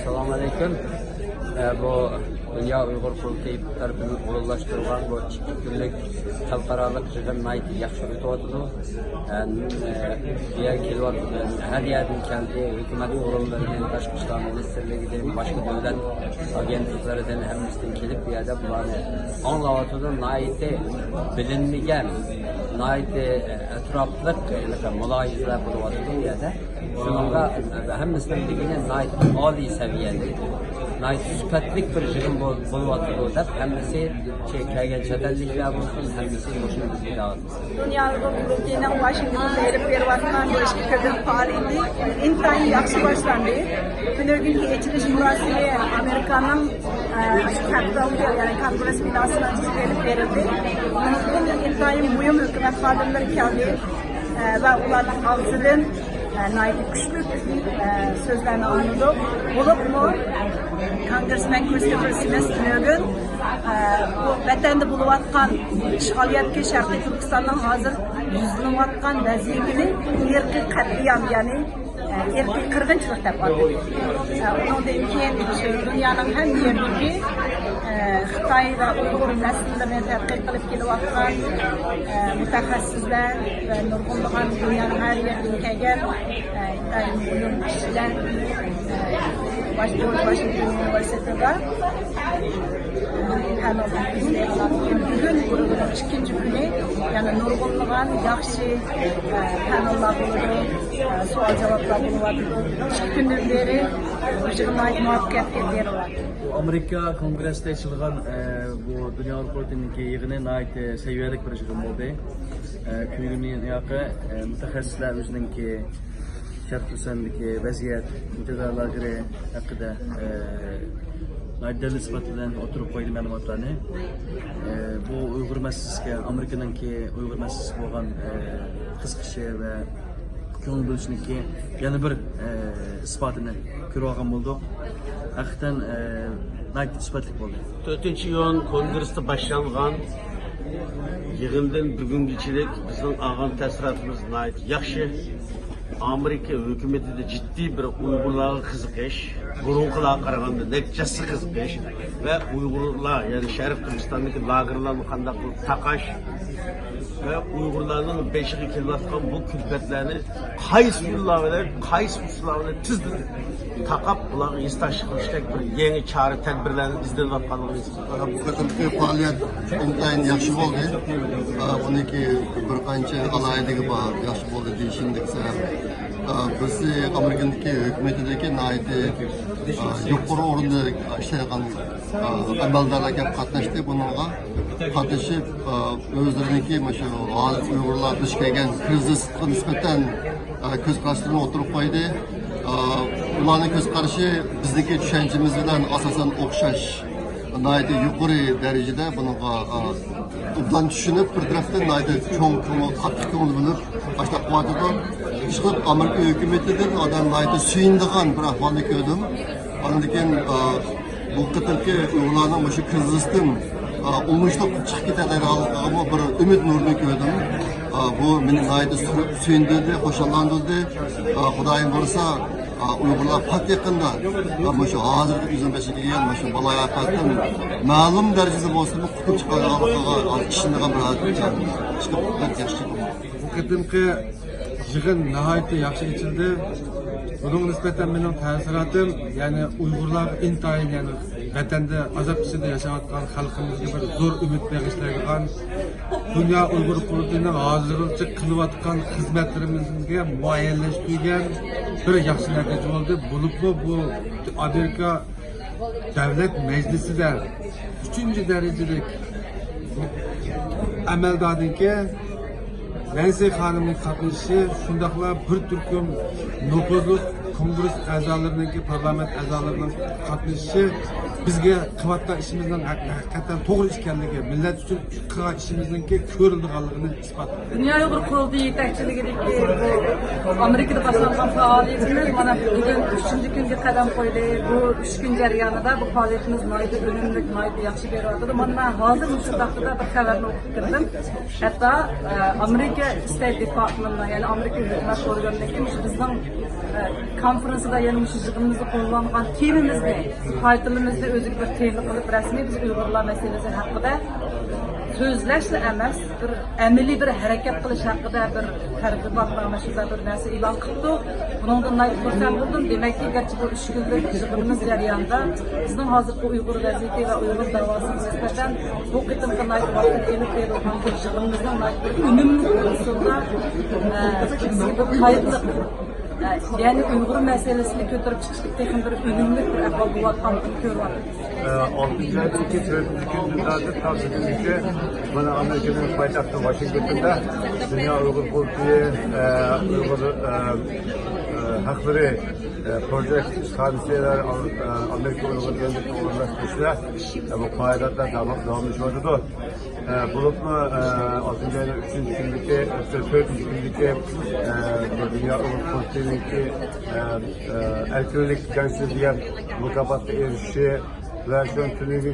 Assalamu alaikum. Bu Dünya Uyghur Kurultayı tarafından kurullaştırılan bu 2 günlük xalqaralıq yığın yaxşı o'tyapti. Diğer her yerden kendi hükümeti organlarından, Tashqi ishlar ministerligidan, boshqa davlat agentliklaridan hammasından kelib bu yerda bularni anglayotdi. Nayiti bilinmagan, nayiti atrofliq muloyizalar bo'lyapti bu yerda. Shunga hammasidan bilgan nayiti oliy saviyada, nayiti sifatlik bir yig'in bo'lyapti deb hammasi kelgan chet-elliklar bo'lsin, hammasi shuni bizga da'vat. Dünya Uyghur Kurultayı'nın Washington'da verip beriyotgan bu ishga kirgan faoliyati intayin yaxshi boshlandi. Bugungi ochilish murosimi Amerikaning Kapitoliya, ya'ni Kongress binosida berib berildi. Bunga intayin muhim hukumat xodimlari keldi va ularning og'zidan güçlü sözlerini anladık. Olup mu Congressman Christopher Smith bugün bu vatanda buluvatkan işgaliyatki Şarkı Türkistan'dan hazır yüzlanıvatkan vaziyetini erki katliam yani erki kırgınçılık dep atdı. Ondan keyin dünyanın hem yerindeki Xitoy va Uyg'ur naslarini tadqiq qilib kelayotgan mutaxassislar va nurg'unlagan dunyoning har yeridan kelgan ilm kishilar Washington Universitetida bugun ikkinchi kuni yana nurg'unlagan yaxshi panellar bo'ladi, savol javoblar bo'ladi. 2 kundan beri muvaffaqiyatga beryapti. Amerika Kongress'te açılgan bu Dünya Uyghur Kurultayı'nın yığını ait seviyelik bir yığın oldu. Günün yakı mütehassisler özününki Şarkı Türkistan'daki vaziyet, mütedarlar göre hakkında delil sıfatlarından oturup koydu məlumatlarını. Bu Uyghur meselesi, Amerika'nınki Uyghur meselesi olan kızkışı ve köngül bölüşününki yana bir ispatını görüp algan bulduk. Hakikaten nayit isbatlık oldu. 4-iyun Kongress'te başlanğan yığından bugünküçilik bizim alğan təsiratımız nayit yaxşı. Amerika hükümetinde ciddi bir Uygurlarga qiziqish, burunqilarga qaraganda nechasi qiziqish ve Uygurlar yani Sharq Turkistondagi lagerlarni qanday qilib taqash ve Uygurlarning beshiga kelayotgan bu külfetlerini qaysi yo'llar bilan, qaysi usullar bilan tizdi taqab bularga istash qilishdak bir yangi chora tadbirlarni izlanayotganligimiz. Bu qadimki faoliyat intayin yaxshi bo'ldi. Buniki bir qancha alayidagi bor, yaxshi bo'ldi deyishimdek sabab biz Amerikadagi hukumatidagi nayiti yuqori o'rinda ishlayotgan amaldorlarga qatnashdi. Bunga qatnashib o'zlariniki shu hozir Uyg'urlar duch kelgan krizisga nisbatan ko'z qarashlarini o'tirib qo'ydi. Ularning ko'z qarashi bizdagi tushunchamiz bilan asosan o'xshash. Nayiti yuqori darajada bunga obdan tushunib bir tarafdan nayiti cho'ng qattiq ko'ngil bilib boshqa quvvatida chiqib Amerika hukumatidan odam nayiti suyundigan bir ahvolni ko'rdim. Ondan keyin bu qatorki ularning shu krizisdan o'ngishli chiqib ketadiganligiga bir umid nurini ko'rdim. Bu meni nayiti suyundirdi, xo'shallantirdi. Xudoyim bo'lsa Uyg'urlar pat yaqinda shu hozirgi o'zim beshiga kelgan shu baloyatdan ma'lum darajada bo'lsa qutulib chiqadiganligiga ishongan bir chiqib yaxshi. Bu qadimki yig'in nihoyatda yaxshi ichildi. Bunun nisbeten benim ta'siratim yani Uyg'urlar intayin yani vatanda azob ichida yashayotgan xalqimizga bir zo'r umid bag'ishlaydigan Dünya Uyghur Kurultayı'nın hozirgacha qilayotgan xizmatlarimizga muayyanlashtirilgan bir yaxshi natija bo'ldi. Bo'libmi bu Amerika Davlat Majlisida 3-darajalik amaldorniki Nancy Hanım'ın katılışı, şundakla bir türküm nüfuzlu kongres azalarındaki parlament azalarının katılışı bizga qilayotgan ishimizning haqiqatan to'g'ri ekanligi, millat uchun qilgan ishimizningki ko'rilganligini isbotlaydi. Dünya Uyghur Kurultayı yetakçiligideki bu Amerika'da başlanan faaliyetimiz mana bugün 3. günge qadam qo'ydi. Bu 3 gün jarayonida bu faaliyetimiz nayda önümlük, nayda yaxshi beryapti. Mana men hozir shu vaqtda bir xabarni o'qib kirdim. Hatto Amerika State Department, ya'ni Amerika hukumat organlariga bizning konferansiyada yana shu yig'inimizni qo'llangan temamizni, taytilimizni o'ziga bir tayinli qilib rasmiy biz Uyg'urlar masalasi haqida so'zlashla emas, bir amaliy bir harakat qilish haqida bir targ'ibotnoma shunday bir narsa e'lon qildik. Bundan xursand bo'ldim. Demakki, garchi bu 3 kunlik yig'inimiz jarayonida bizning hozirgi Uyg'ur vaziyati va Uyg'ur da'vosiga nisbatan bu qitimda vaqt kelib berilgan bu yig'inimizning unumli usulda qaytliq yani Uyg'ur masalasini ko'tarib chiqishlikda ham bir unumli bir ahvol bo'layotganini ko'ryapmiz. 6. aydagi 4-kunlarda tavsiyalariga mana Amerikaning poytaxti Washingtonda Dünya Uyghur Kurultayı Uyg'ur haqlari project hadiseler Amerika Uyg'ur Devleti Uyg'urlaştırışlar bu faaliyetlerde devam ediyordu. Bulutma 6. ayın 3. gündeki, 4. gündeki Dünya Uyghur Kurultayı'ndaki erkinlik gençliğe mutabakata erişişi ve şu an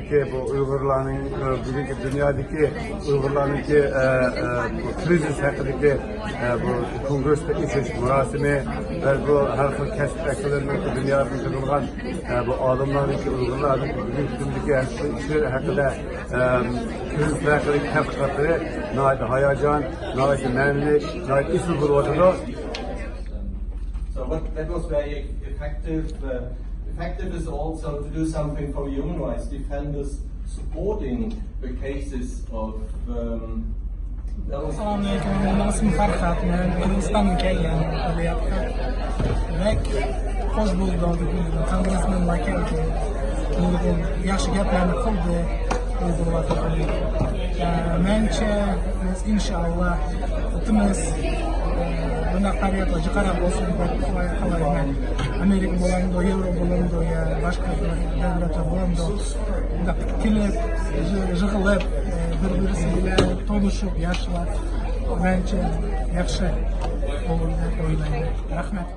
ki bu Uygurların bugünkü dünyadaki Uygurların ki kriz hakkındaki bu kongreste işleş murasimi ve bu her türlü kesip eklerinin dünyada kırılgan bu adımların ki Uygurların bugünkü işler hakkında kriz hakkındaki hakikatleri nait hayacan, nait memnuniyet, nait isim kuruluyor. So that was very effective. Effective is also to do something for human rights defenders supporting the cases of السلام عليكم. أنا اسمي فرحات من كردستان كيان طبيعتها. هناك خوش بولدو كونغرسمان ماكينتي yaxshi gaplarni qildi Uyg'urlar haqida. Menimcha biz inshaalloh o'timiz bunday qarorlarga qarab bo'lsin deb qo'yayman. Amerika bo'ladi, Yevro bo'ladi, ya boshqa davlatlar bo'ladi. Bunday kelib, yig'ilib, bir-birisi bilan tanishib, yaxshilab, menimcha yaxshi bo'ladi deb o'ylayman. Rahmat.